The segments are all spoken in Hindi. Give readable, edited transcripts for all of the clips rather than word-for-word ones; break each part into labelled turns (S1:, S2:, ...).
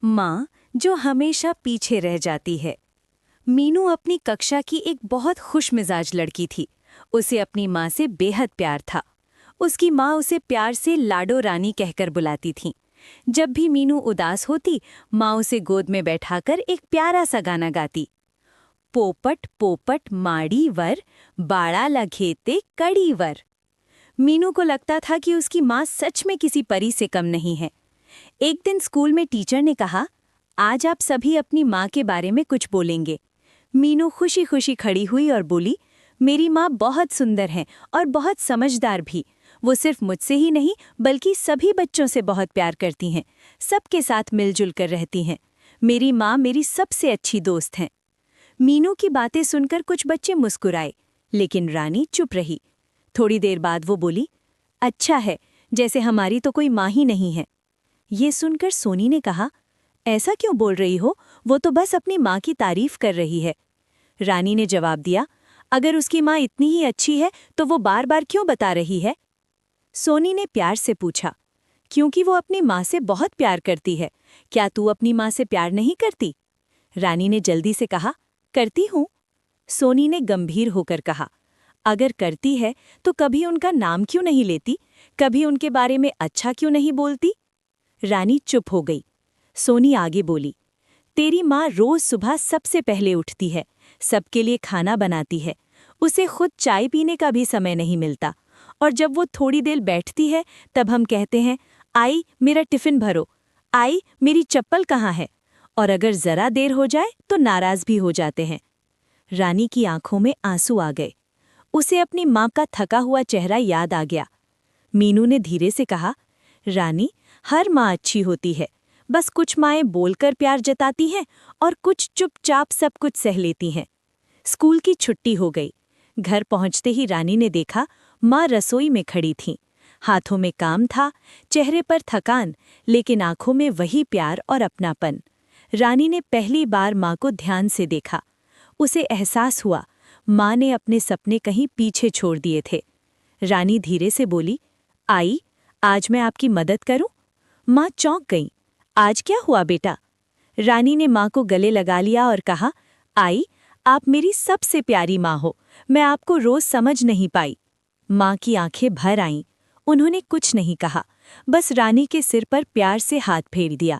S1: माँ जो हमेशा पीछे रह जाती है। मीनू अपनी कक्षा की एक बहुत खुशमिजाज लड़की थी। उसे अपनी माँ से बेहद प्यार था। उसकी माँ उसे प्यार से लाडो रानी कहकर बुलाती थी। जब भी मीनू उदास होती, माँ उसे गोद में बैठाकर एक प्यारा सा गाना गाती। पोपट पोपट माड़ी वर, बाड़ा लघेते कड़ी वर। मीनू को लगता था कि उसकी माँ सच में किसी परी से कम नहीं है। एक दिन स्कूल में टीचर ने कहा, आज आप सभी अपनी माँ के बारे में कुछ बोलेंगे। मीनू खुशी खुशी खड़ी हुई और बोली, मेरी माँ बहुत सुंदर है और बहुत समझदार भी। वो सिर्फ मुझसे ही नहीं बल्कि सभी बच्चों से बहुत प्यार करती हैं, सबके साथ मिलजुल कर रहती हैं। मेरी माँ मेरी सबसे अच्छी दोस्त हैं। मीनू की बातें सुनकर कुछ बच्चे मुस्कुराए, लेकिन रानी चुप रही। थोड़ी देर बाद वो बोली, अच्छा है, जैसे हमारी तो कोई माँ ही नहीं है। ये सुनकर सोनी ने कहा, ऐसा क्यों बोल रही हो, वो तो बस अपनी माँ की तारीफ कर रही है। रानी ने जवाब दिया, अगर उसकी माँ इतनी ही अच्छी है तो वो बार बार क्यों बता रही है। सोनी ने प्यार से पूछा, क्योंकि वो अपनी माँ से बहुत प्यार करती है। क्या तू अपनी माँ से प्यार नहीं करती? रानी ने जल्दी से कहा, करती हूँ। सोनी ने गंभीर होकर कहा, अगर करती है तो कभी उनका नाम क्यों नहीं लेती, कभी उनके बारे में अच्छा क्यों नहीं बोलती? रानी चुप हो गई। सोनी आगे बोली, तेरी माँ रोज सुबह सबसे पहले उठती है, सबके लिए खाना बनाती है। उसे खुद चाय पीने का भी समय नहीं मिलता, और जब वो थोड़ी देर बैठती है तब हम कहते हैं, आई मेरा टिफिन भरो, आई मेरी चप्पल कहाँ है, और अगर जरा देर हो जाए तो नाराज भी हो जाते हैं। रानी की आंखों में आंसू आ गए। उसे अपनी माँ का थका हुआ चेहरा याद आ गया। मीनू ने धीरे से कहा, रानी, हर माँ अच्छी होती है, बस कुछ माएँ बोलकर प्यार जताती हैं और कुछ चुपचाप सब कुछ सह लेती हैं। स्कूल की छुट्टी हो गई। घर पहुंचते ही रानी ने देखा, माँ रसोई में खड़ी थीं। हाथों में काम था, चेहरे पर थकान, लेकिन आंखों में वही प्यार और अपनापन। रानी ने पहली बार माँ को ध्यान से देखा। उसे एहसास हुआ, माँ ने अपने सपने कहीं पीछे छोड़ दिए थे। रानी धीरे से बोली, आई, आज मैं आपकी मदद करूं? माँ चौंक गई। आज क्या हुआ बेटा? रानी ने माँ को गले लगा लिया और कहा, आई, आप मेरी सबसे प्यारी माँ हो, मैं आपको रोज समझ नहीं पाई। माँ की आंखें भर आईं। उन्होंने कुछ नहीं कहा, बस रानी के सिर पर प्यार से हाथ फेर दिया।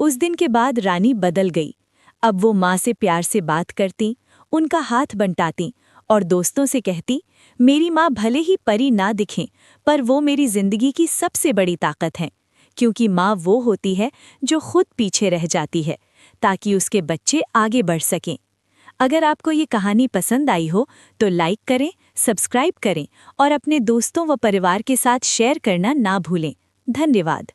S1: उस दिन के बाद रानी बदल गई। अब वो माँ से प्यार से बात करती, उनका हाथ बंटाती और दोस्तों से कहती, मेरी माँ भले ही परी ना दिखें, पर वो मेरी जिंदगी की सबसे बड़ी ताकत है। क्योंकि माँ वो होती है जो खुद पीछे रह जाती है ताकि उसके बच्चे आगे बढ़ सकें। अगर आपको ये कहानी पसंद आई हो तो लाइक करें, सब्सक्राइब करें और अपने दोस्तों व परिवार के साथ शेयर करना ना भूलें। धन्यवाद।